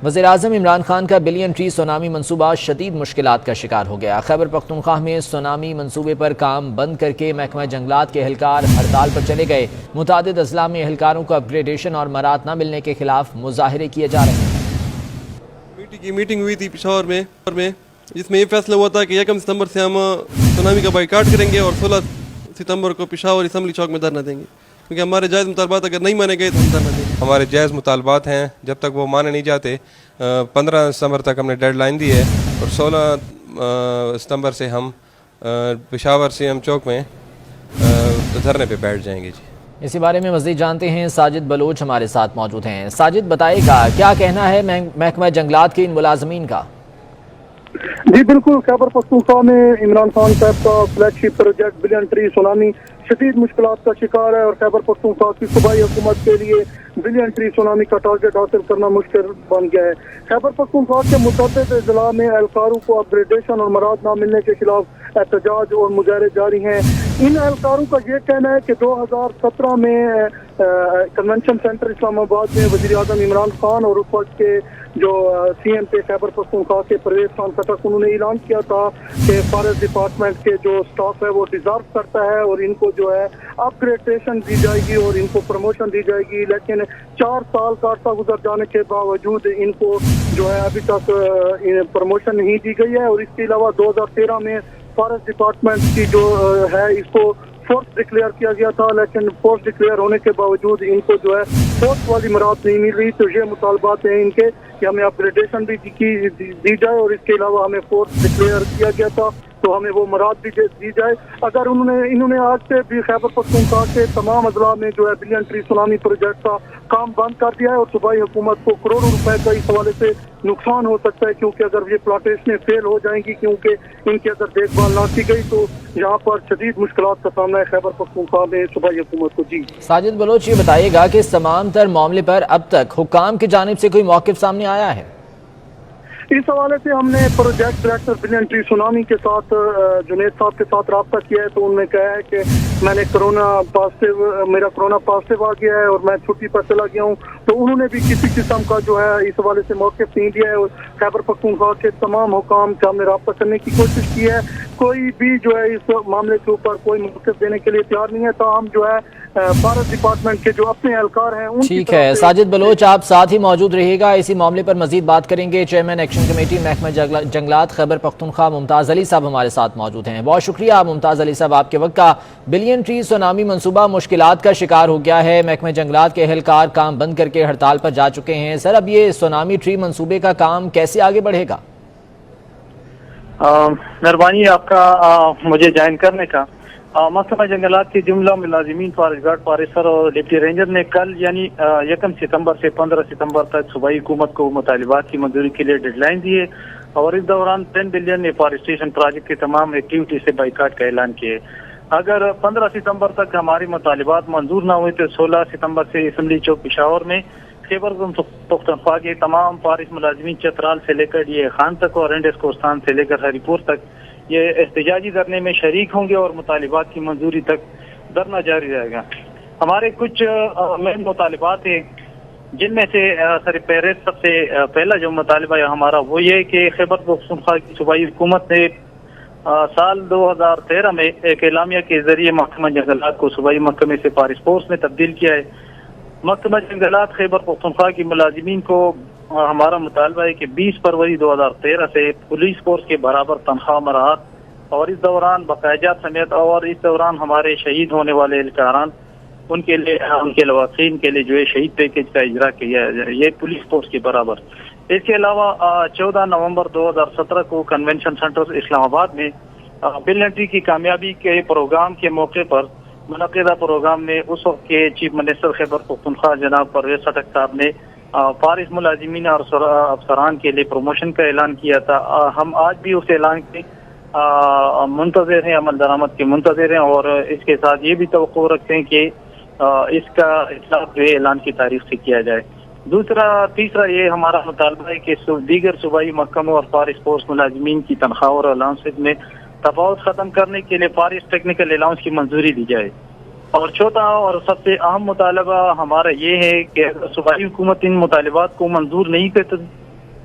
وزیراعظم عمران خان کا billion tree tsunami منصوبہ شدید مشکلات کا شکار ہو گیا۔ خیبر پختونخوا میں سونامی منصوبے پر کام بند کر کے محکمہ جنگلات کے اہلکار ہڑتال پر چلے گئے۔ متعدد اضلاع میں اہلکاروں کو اپ گریڈیشن اور مراعات نہ ملنے کے خلاف مظاہرے کیے جا رہے ہیں۔ میٹنگ ہوئی تھی پشاور میں جس میں یہ فیصلہ ہوا تھا کہ 1 ستمبر سے ہم سونامی کا بائیکاٹ کریں گے اور 16 ستمبر کو پشاور اسمبلی چوک میں دھرنا دیں گے، کیونکہ ہمارے جائز مطالبات اگر نہیں مانے گئے تو ہم دھرنا دیں گے۔ ہمارے جائز مطالبات ہیں، جب تک وہ مانے نہیں جاتے 15 ستمبر تک ہم نے ڈیڈ لائن دی ہے اور 16 ستمبر سے ہم پشاور سی ایم چوک میں دھرنے پہ بیٹھ جائیں گے۔ جی اسی بارے میں مزید جانتے ہیں، ساجد بلوچ ہمارے ساتھ موجود ہیں۔ ساجد بتائے گا کیا کہنا ہے محکمہ جنگلات کے ان ملازمین کا؟ جی بالکل، خیبر پختونخوا میں عمران خان صاحب کا فلیگ شپ پروجیکٹ بلین ٹری سونامی شدید مشکلات کا شکار ہے اور خیبر پختونخوا کی صوبائی حکومت کے لیے بلین ٹری سونامی کا ٹارگٹ حاصل کرنا مشکل بن گیا ہے۔ خیبر پختونخوا کے متعدد اضلاع میں اہلکاروں کو اپ گریڈیشن اور مراعات نہ ملنے کے خلاف احتجاج اور مظاہرے جاری ہیں۔ ان اہلکاروں کا یہ کہنا ہے کہ 2017 میں کنونشن سینٹر اسلام آباد میں وزیر اعظم عمران خان اور اس وقت کے جو سی ایم تھے خیبر پختونخوا کے پرویز خان خٹک، انہوں نے اعلان کیا تھا کہ فارسٹ ڈپارٹمنٹ کے جو سٹاف ہے وہ ڈیزرو کرتا ہے اور ان کو جو ہے اپ گریڈیشن دی جائے گی اور ان کو پروموشن دی جائے گی، لیکن 4 سال کا عرصہ گزر جانے کے باوجود ان کو جو ہے ابھی تک پروموشن نہیں دی گئی ہے۔ اور اس کے علاوہ 2013 میں فارسٹ ڈپارٹمنٹ کی جو ہے اس کو فورس ڈکلیئر کیا گیا تھا، لیکن فورس ڈکلیئر ہونے کے باوجود ان کو جو ہے فورس والی مراعات نہیں مل رہی۔ تو یہ مطالبات ہیں ان کے کہ ہمیں اپ گریڈیشن بھی دی جائے اور اس کے علاوہ ہمیں فورس ڈکلیئر کیا گیا تھا تو ہمیں وہ مراعات بھی دی جائے۔ اگر انہوں نے آج سے بھی خیبر پختونخوا کے تمام اضلاع میں جو ہے بلین ٹری سونامی پروجیکٹ کا کام بند کر دیا ہے اور صوبائی حکومت کو کروڑوں روپے کا اس حوالے سے نقصان ہو سکتا ہے، کیونکہ اگر یہ پلانٹیشنیں فیل ہو جائیں گی، کیونکہ ان کی اگر دیکھ بھال نہ کی گئی تو یہاں پر شدید مشکلات کا سامنا ہے خیبر پختونخوا میں صوبائی حکومت کو۔ جی ساجد بلوچ یہ بتائیے گا کہ اس تمام تر معاملے پر اب تک حکام کی جانب سے کوئی موقف سامنے آیا ہے؟ اس حوالے سے ہم نے project director billion tree tsunami کے ساتھ جنید صاحب کے ساتھ رابطہ کیا ہے تو انہوں نے کہا ہے کہ میرا کرونا پازیٹیو آ گیا ہے اور میں چھٹی پر چلا گیا ہوں، تو انہوں نے بھی کسی قسم کا جو ہے اس حوالے سے موقف نہیں دیا ہے۔ اور خیبر پختونخوا کے تمام حکام سے ہم نے رابطہ کرنے کی کوشش کی ہے، کوئی بھی جو ہے اس معاملے کے اوپر کوئی موقف دینے کے لیے تیار نہیں ہے، تاہم جو ہے فارسٹ ڈپارٹمنٹ کے جو اپنے اہلکار ہیں ان ٹھیک ہے۔ ساجد بلوچ آپ ساتھ ہی موجود رہیے گا، اسی معاملے پر مزید بات کریں گے۔ چیئرمین ایکشن کمیٹی محکمہ جنگلات خیبر پختونخوا ممتاز علی صاحب ہمارے ساتھ موجود ہیں۔ بہت شکریہ ممتاز علی صاحب آپ کے وقت کا۔ بلین ٹری سونامی منصوبہ مشکلات کا شکار ہو گیا ہے، محکمہ جنگلات کے اہلکار کام بند کر کے ہڑتال پر جا چکے ہیں۔ سر اب یہ سونامی ٹری منصوبے کا کام کیسے آگے بڑھے گا؟ مہربانی آپ کا مجھے جوائن کرنے کا۔ محکمہ جنگلات کے جملہ ملازمین فارسٹ گارڈ، فارسٹر اور ڈپٹی رینجر نے کل یعنی 1 ستمبر سے 15 ستمبر تک صوبائی حکومت کو مطالبات کی منظوری کے لیے ڈیڈ لائن دی ہے اور اس دوران 10 بلین افارسٹیشن پروجیکٹ کے تمام ایکٹیویٹی سے بائیکاٹ کا اعلان کیے۔ اگر 15 ستمبر تک ہماری مطالبات منظور نہ ہوئے تو 16 ستمبر سے اسمبلی چوک پشاور میں خیبر پختونخوا کے تمام فارسٹ ملازمین چترال سے لے کر یہ خان تک اور اینڈس کوستان سے لے کر ہری پور تک یہ احتجاجی دھرنے میں شریک ہوں گے اور مطالبات کی منظوری تک دھرنا جاری رہے گا۔ ہمارے کچھ مین مطالبات ہیں جن میں سے سر فہرست سب سے پہلا جو مطالبہ ہے ہمارا وہ یہ کہ خیبر پختونخوا کی صوبائی حکومت نے سال 2013 میں ایک اعلامیہ کے ذریعے محکمہ جنگلات کو صوبائی محکمے سے فارسٹ فورس میں تبدیل کیا ہے۔ محکمہ جنگلات خیبر پختونخوا کی ملازمین کو ہمارا مطالبہ ہے کہ 20 فروری 2013 سے پولیس فورس کے برابر تنخواہ مراعات اور اس دوران باقاعدہ سمیت اور اس دوران ہمارے شہید ہونے والے اہلکاران ان کے لیے ان کے لواحقین کے لیے جو ہے شہید پیکج کا اجرا کیا جائے، یہ پولیس فورس کے برابر۔ اس کے علاوہ 14 نومبر 2017 کو کنونشن سینٹر اسلام آباد میں بلین ٹری کی کامیابی کے پروگرام کے موقع پر منعقدہ پروگرام میں اس وقت کے چیف منسٹر خیبر پختونخوا جناب پرویز خٹک صاحب نے فارسٹ ملازمین اور افسران کے لیے پروموشن کا اعلان کیا تھا۔ ہم آج بھی اس اعلان کے منتظر ہیں، عمل درآمد کے منتظر ہیں اور اس کے ساتھ یہ بھی توقع رکھتے ہیں کہ اس کا اطلاق جو اعلان کی تاریخ سے کیا جائے۔ تیسرا یہ ہمارا مطالبہ ہے کہ دیگر صوبائی محکموں اور فارسٹ فورس ملازمین کی تنخواہ اور الاؤنس میں تفاوت ختم کرنے کے لیے فارسٹ ٹیکنیکل الاؤنس کی منظوری دی جائے۔ اور چوتھا اور سب سے اہم مطالبہ ہمارا یہ ہے کہ اگر صوبائی حکومت ان مطالبات کو منظور نہیں